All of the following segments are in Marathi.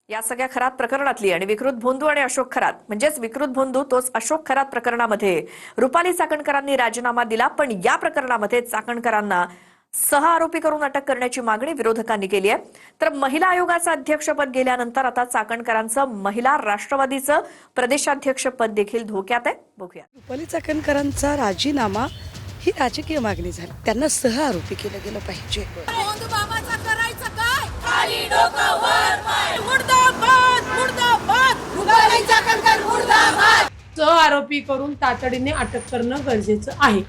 या सगळ्या खरात प्रकरणातली आणि विकृत भोंदू आणि अशोक खरात म्हणजेच विकृत भोंदू तोच अशोक खरात प्रकरणामध्ये रुपाली चाकणकरांनी राजीनामा दिला, पण या प्रकरणामध्ये चाकणकरांना 6 आरोपी करून अटक करण्याची मागणी विरोधकांनी केली आहे। तर महिला आयोगाचं अध्यक्षपद गेल्यानंतर आता चाकणकरांचं महिला राष्ट्रवादीचं प्रदेशाध्यक्षपद देखील धोक्यात आहे। बघूया। रुपाली चाकणकरांचा राजीनामा ही राजकीय मागणी झाली, त्यांना 6 आरोपी केलं गेलं पाहिजे। आरोपी करून तातडीने अटक करणं गरजेचं आहे।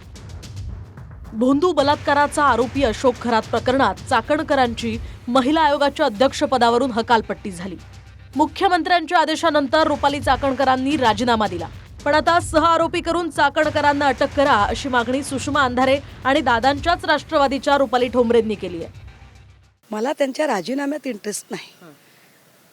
भोंदू बलात्काराचा आरोपी अशोक खरात प्रकरणात चाकणकरांची महिला आयोगाच्या अध्यक्षपदावरून हकालपट्टी झाली। मुख्यमंत्र्यांच्या आदेशानंतर रुपाली चाकणकरांनी राजीनामा दिला, पण आता 6 आरोपी करून चाकणकरांना अटक करा अशी मागणी सुषमा अंधारे आणि दादांच्याच राष्ट्रवादीच्या रुपाली ठोंबरेंनी केली आहे। मला त्यांच्या राजीनाम्यात इंटरेस्ट नाही,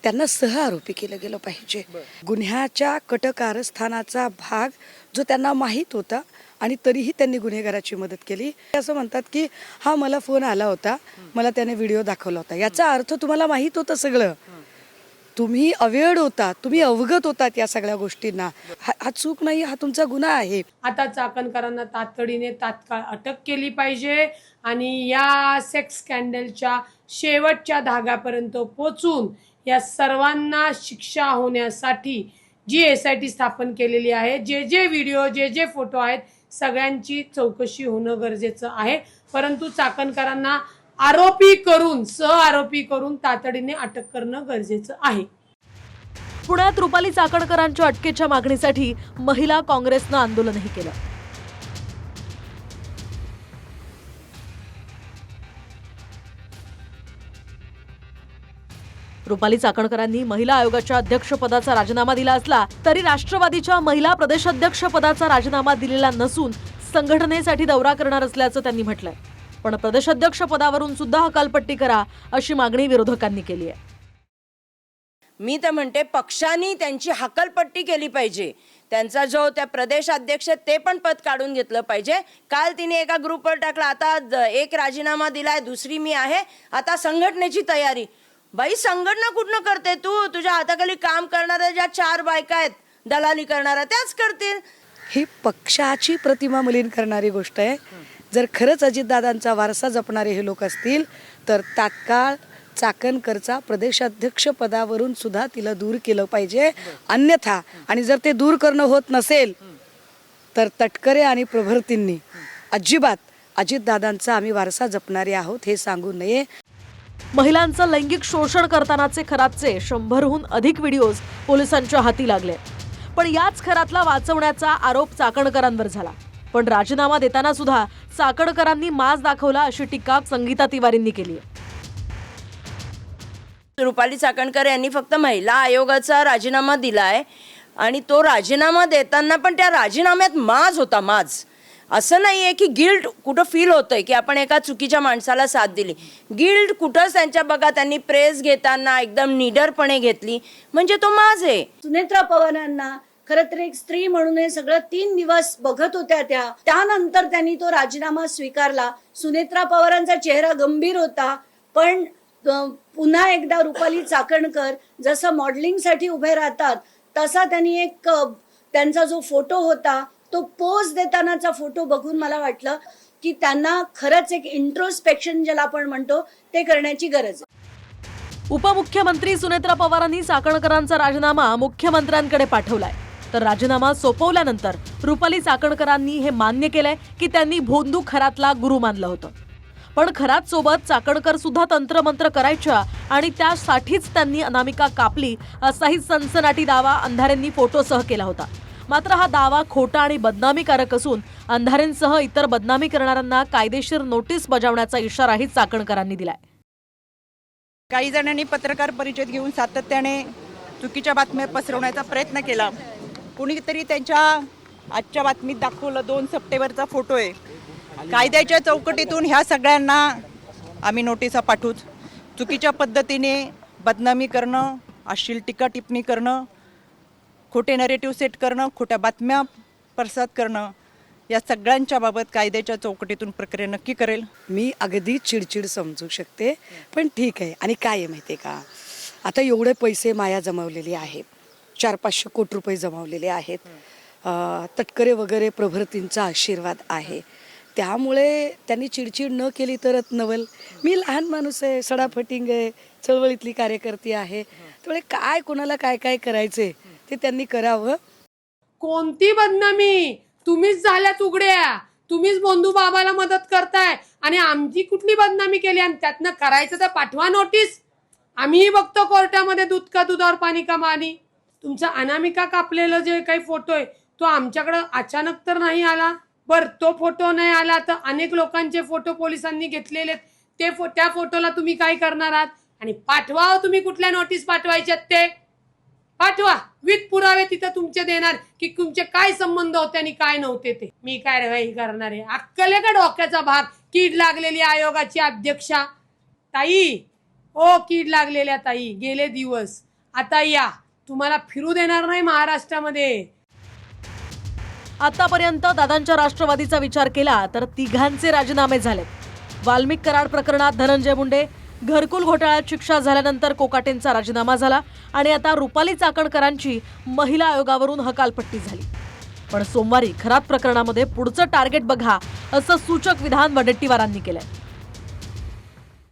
त्यांना 6 आरोपी केलं गेलं पाहिजे। गुन्ह्याच्या कटकारस्थानाचा भाग जो त्यांना माहीत होता आणि तरीही त्यांनी गुन्हेगाराची मदत केली। असं म्हणतात की हा मला फोन आला होता, मला त्याने व्हिडिओ दाखवला होता, याचा अर्थ तुम्हाला माहीत होतं सगळं, तुम्ही अवेअर्ड होता, तुम्ही अवगत होतात या सगळ्या गोष्टींना। हा चूक नाही, हा तुमचा गुन्हा आहे। आता चाकणकरांना तातडीने तात्काळ अटक केली पाहिजे आणि या सेक्स स्कॅन्डलच्या शेवटच्या धाग्यापर्यंत पोहोचून या सर्वांना शिक्षा होण्यासाठी जी SIT स्थापन केलेली आहे, जे व्हिडिओ जे फोटो आहेत सगळ्यांची चौकशी होणं गरजेचं आहे। परंतु चाकणकरांना आरोपी करून आरोपी करून तातडीने अटक करणं गरजेचं आहे। पुण्यात रुपाली चाकणकरांच्या अटकेच्या मागणीसाठी महिला काँग्रेसनं आंदोलनही केलं। रुपाली चाकणकरांनी महिला आयोगाच्या अध्यक्षपदाचा राजीनामा दिला असला तरी राष्ट्रवादीच्या महिला प्रदेशाध्यक्षपदाचा राजीनामा दिलेला नसून संघटनेसाठी दौरा करणार असल्याचं त्यांनी म्हटलंय। पण प्रदेशाध्यक्ष पदावरून सुद्धा हकालपट्टी करा अशी मागणी विरोधकांनी केली आहे। मी तर म्हणते पक्षांनी त्यांची हकालपट्टी केली पाहिजे, त्यांचा जो त्या प्रदेशाध्यक्ष ते पण पद काढून घेतलं पाहिजे। काल तिने एका ग्रुपवर टाकला, आता एक राजीनामा दिलाय, दुसरी मी आहे, आता संघटनेची तयारी। बाई संघटना कुठनं करते तू? तुझ्या हाताखाली काम करणाऱ्या ज्या 4 बायका आहेत दलाली करणाऱ्या त्याच करतील। ही पक्षाची प्रतिमा मलिन करणारी गोष्ट आहे। जर खरंच अजितदादांचा वारसा जपणारे हे लोक असतील तर तात्काळ चाकणकरचा प्रदेशाध्यक्ष पदावरून सुद्धा तिला दूर केलं पाहिजे। अन्यथा आणि जर ते दूर करणं होत नसेल तर तटकरे आणि प्रभर्तींनी अजिबात अजितदादांचा आम्ही वारसा जपणारे आहोत हे सांगू नये। महिलांचं लैंगिक शोषण करतानाचे खरातचे 100हून अधिक व्हिडिओज पोलिसांच्या हाती लागले, पण याच खरातला वाचवण्याचा आरोप चाकणकरांवर झाला। पण राजीनामा देताना सुद्धा चाकणकरांनी माज दाखवला अशी टीका संगीता तिवारींनी केली आहे। रुपाली चाकणकर यांनी फक्त महिला आयोगाचा राजीनामा दिलाय आणि तो राजीनामा देताना पण त्या राजीनाम्यात माज होता, माज। असं नाहीये की गिल्ट कुठं फील होतंय की आपण एका चुकीच्या माणसाला साथ दिली, गिल्ट कुठंच त्यांच्या बघा त्यांनी प्रेस घेताना एकदम निडरपणे घेतली, म्हणजे तो माज आहे। सुनेत्रा पवारांना खरं तर एक स्त्री म्हणून हे सगळं 3 दिवस बघत होत्या त्यानंतर त्यांनी तो राजीनामा स्वीकारला। सुनेत्रा पवारांचा चेहरा गंभीर होता, पण पुन्हा एकदा रुपाली चाकणकर जसं मॉडेलिंगसाठी उभे राहतात तसा त्यांनी एक त्यांचा जो फोटो होता तो पोज देतानाचा फोटो बघून मला वाटलं की त्यांना खरंच एक इंट्रोस्पेक्शन ज्याला आपण म्हणतो ते करण्याची गरज आहे। उपमुख्यमंत्री सुनेत्रा पवारांनी चाकणकरांचा राजीनामा मुख्यमंत्र्यांकडे पाठवलाय, तर राजीनामा सोपवल्यानंतर रुपाली चाकणकरांनी हे मान्य केलंय की त्यांनी भोंदू खरातला गुरु मानलं होतं। पण खरात सोबत चाकणकर सुद्धा तंत्रमंत्र करायच्या आणि त्यासाठीच त्यांनी अनामिका कापली असाही सनसनाटी दावा अंधारेंनी फोटोसह केला होता। मात्र हा दावा खोटा आणि बदनामीकारक असून अंधारेंसह इतर बदनामी करणाऱ्यांना कायदेशीर नोटीस बजावण्याचा इशाराही चाकणकरांनी दिलाय। काही जणांनी पत्रकार परिषद घेऊन सातत्याने चुकीच्या बातम्या पसरवण्याचा प्रयत्न केला। कुणीतरी त्यांच्या आजच्या बातमीत दाखवलं 2 सप्टेंबरचा फोटो आहे। कायद्याच्या चौकटीतून ह्या सगळ्यांना आम्ही नोटिसा पाठवूच। चुकीच्या पद्धतीने बदनामी करणं, अश्लील टीका टिप्पणी करणं, खोटे नरेटिव्ह सेट करणं, खोट्या बातम्या प्रसाद करणं, या सगळ्यांच्या बाबत कायद्याच्या चौकटीतून प्रक्रिया नक्की करेल। मी अगदी चिडचिड समजू शकते, पण ठीक आहे। आणि काय आहे माहिती आहे का, आता एवढे पैसे माया जमवलेली आहे, 400-500 कोटी रुपये जमवलेले आहेत, तटकरे वगैरे प्रभृतींचा आशीर्वाद आहे, त्यामुळे त्यांनी चिडचिड न केली तरच नवल. मी लहान माणूस आहे, सडाफटिंग आहे, चळवळीतली कार्यकर्ती आहे, त्यामुळे काय कोणाला काय काय करायचे ते त्यांनी करावं. कोणती बदनामी? तुम्हीच झाल्यात उघड्या, तुम्हीच बोंधू बाबाला मदत करताय आणि आमची कुठली बदनामी केली? आणि त्यातनं करायचं तर पाठवा नोटीस. आम्हीही बघतो कोर्टामध्ये दूध का दुधावर पाणी का पाणी. तुमचा अनामिका कापलेलं जे काही फोटो आहे तो आमच्याकडे अचानक तर नाही आला. बर, तो फोटो नाही आला तर अनेक लोकांचे फोटो पोलिसांनी घेतलेले, त्या फोटोला तुम्ही काय करणार आहात? आणि पाठवा, तुम्ही कुठल्या नोटीस पाठवायच्यात ते पाठवा, विथ पुरावे तिथं तुमचे देणार की तुमचे काय संबंध होते आणि काय नव्हते ते. मी काय रे करणार आहे? अक्कल आहे का डोक्याचा भाग? कीड लागलेली आयोगाची अध्यक्षा ताई, ओ कीड लागलेल्या ताई, गेले दिवस, आता या, तुम्हाला फिरू देणार नाही महाराष्ट्रामध्ये. आतापर्यंत दादांच्या राष्ट्रवादीचा विचार केला तर तिघांचे राजीनामे झालेत. वाल्मिक कराड प्रकरणात धनंजय मुंडे, घरकुल घोटाळ्यात शिक्षा झाल्यानंतर कोकाटेंचा राजीनामा झाला आणि आता रुपाली चाकणकरांची महिला आयोगावरून हकालपट्टी झाली. पण सोमवारी खरात प्रकरणामध्ये पुढचं टार्गेट बघा असं सूचक विधान वडेट्टीवारांनी केलंय.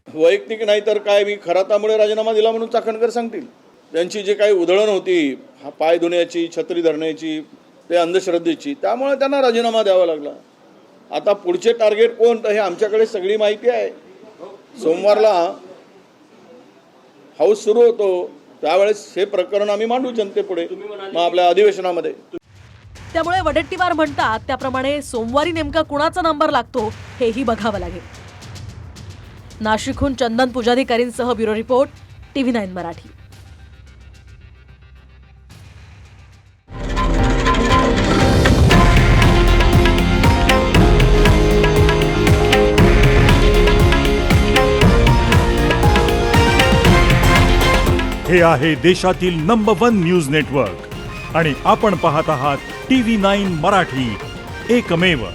वैयक्तिक नाही तर काय, मी खरातामुळे राजीनामा दिला म्हणून चाकणकर सांगतील. त्यांची जी काही उधळण होती, पाय धुण्याची, छत्री धरण्याची, ते अंधश्रद्धेची, त्यामुळे त्यांना राजीनामा द्यावा लागला. आता पुढचे टार्गेट कोण, तर हे आमच्याकडे सगळी माहिती आहे. सोमवारला हाऊस सुरू होतो त्यावेळेस हे प्रकरण आम्ही मांडू जनतेपुढे, मग आपल्या अधिवेशनामध्ये. त्यामुळे वडेट्टीवार म्हणतात त्याप्रमाणे सोमवारी नेमका कुणाचा नंबर लागतो हेही बघावं लागेल. नाशिकहून चंदन पुजारीकरांसह ब्युरो रिपोर्ट, TV9 मराठी. हे आहे देशातील नंबर 1 न्यूज नेटवर्क आणि आपण पाहत आहात TV9 मराठी, एकमेव.